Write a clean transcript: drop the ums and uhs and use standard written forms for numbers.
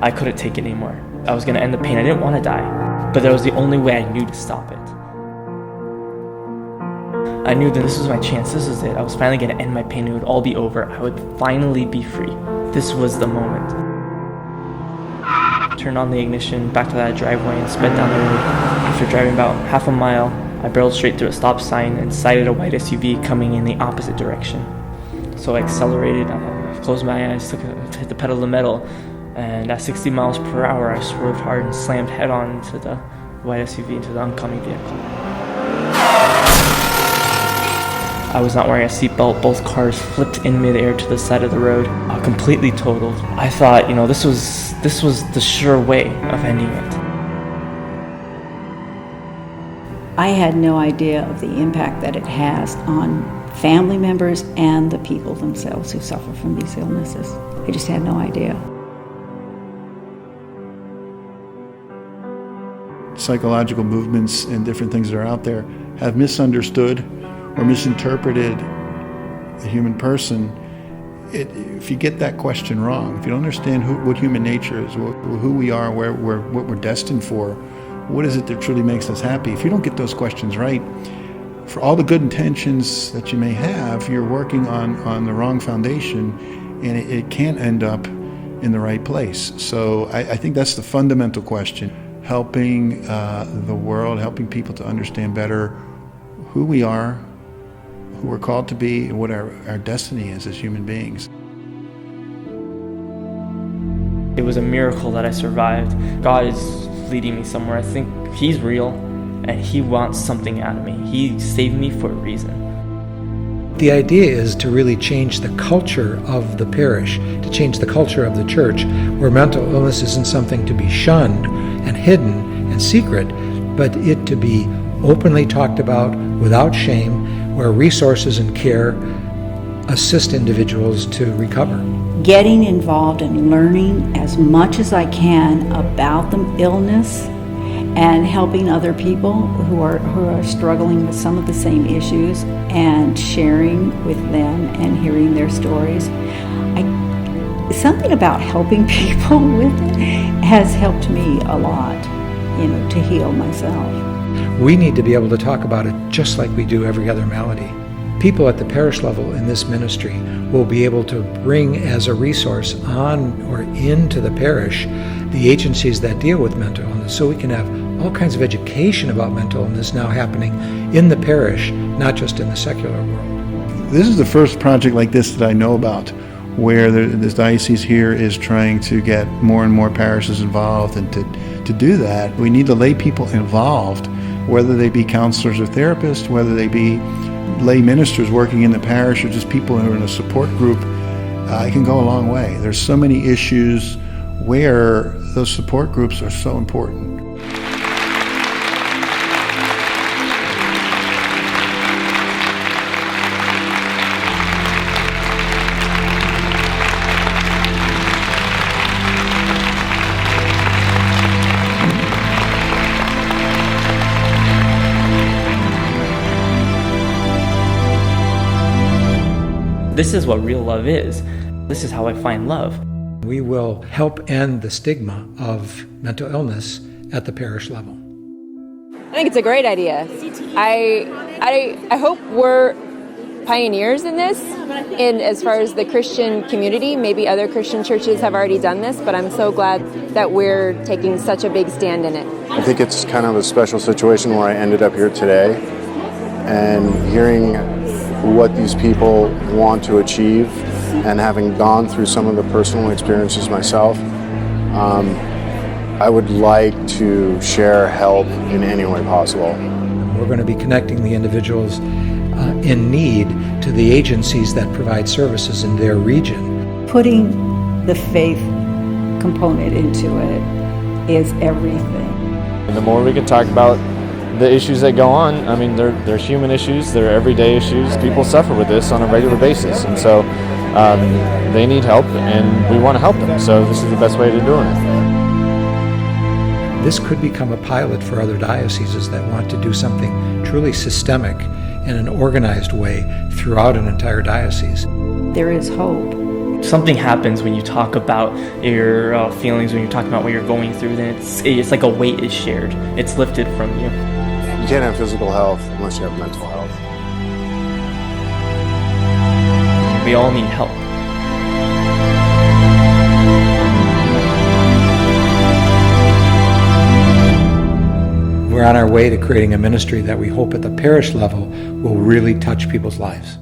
I couldn't take it anymore. I was going to end the pain. I didn't want to die, but that was the only way I knew to stop it. I knew that this was my chance. This was it. I was finally going to end my pain. It would all be over. I would finally be free. This was the moment. Turned on the ignition, back to that driveway, and sped down the road. After driving about half a mile, I barreled straight through a stop sign and sighted a white SUV coming in the opposite direction. So I accelerated, closed my eyes, hit the pedal to the metal, and at 60 miles per hour, I swerved hard and slammed head-on into the white SUV, into the oncoming vehicle. I was not wearing a seatbelt. Both cars flipped in midair to the side of the road, completely totaled. I thought, this was the sure way of ending it. I had no idea of the impact that it has on family members and the people themselves who suffer from these illnesses. I just had no idea. Psychological movements and different things that are out there have misunderstood or misinterpreted the human person. If you get that question wrong, if you don't understand what human nature is, who we are, what we're destined for, what is it that truly makes us happy, if you don't get those questions right, for all the good intentions that you may have, you're working on the wrong foundation, and it can't end up in the right place. So I think that's the fundamental question. Helping the world, helping people to understand better who we are, who we're called to be, and what our destiny is as human beings. It was a miracle that I survived. God is leading me somewhere. I think He's real, and He wants something out of me. He saved me for a reason. The idea is to really change the culture of the parish, to change the culture of the church, where mental illness isn't something to be shunned and hidden and secret, but it to be openly talked about without shame, where resources and care assist individuals to recover. Getting involved and learning as much as I can about the illness and helping other people who are struggling with some of the same issues and sharing with them and hearing their stories. Something about helping people with it has helped me a lot, to heal myself. We need to be able to talk about it just like we do every other malady. People at the parish level in this ministry will be able to bring as a resource on or into the parish the agencies that deal with mental illness, so we can have all kinds of education about mental illness now happening in the parish, not just in the secular world. This is the first project like this that I know about, where this diocese here is trying to get more and more parishes involved, and to do that, we need to lay people involved, whether they be counselors or therapists, whether they be lay ministers working in the parish, or just people who are in a support group. It can go a long way. There's so many issues where those support groups are so important. This is what real love is. This is how I find love. We will help end the stigma of mental illness at the parish level. I think it's a great idea. I hope we're pioneers in this, in as far as the Christian community. Maybe other Christian churches have already done this, but I'm so glad that we're taking such a big stand in it. I think it's kind of a special situation where I ended up here today, and hearing what these people want to achieve, and having gone through some of the personal experiences myself, I would like to share help in any way possible. We're going to be connecting the individuals in need to the agencies that provide services in their region. Putting the faith component into it is everything. And the more we can talk about the issues that go on, I mean, they're human issues, they're everyday issues. People suffer with this on a regular basis, and so they need help, and we want to help them. So this is the best way to doing it. This could become a pilot for other dioceses that want to do something truly systemic in an organized way throughout an entire diocese. There is hope. something happens when you talk about your feelings, when you're talking about what you're going through. Then it's like a weight is shared. It's lifted from you. You can't have physical health unless you have mental health. We all need help. We're on our way to creating a ministry that we hope at the parish level will really touch people's lives.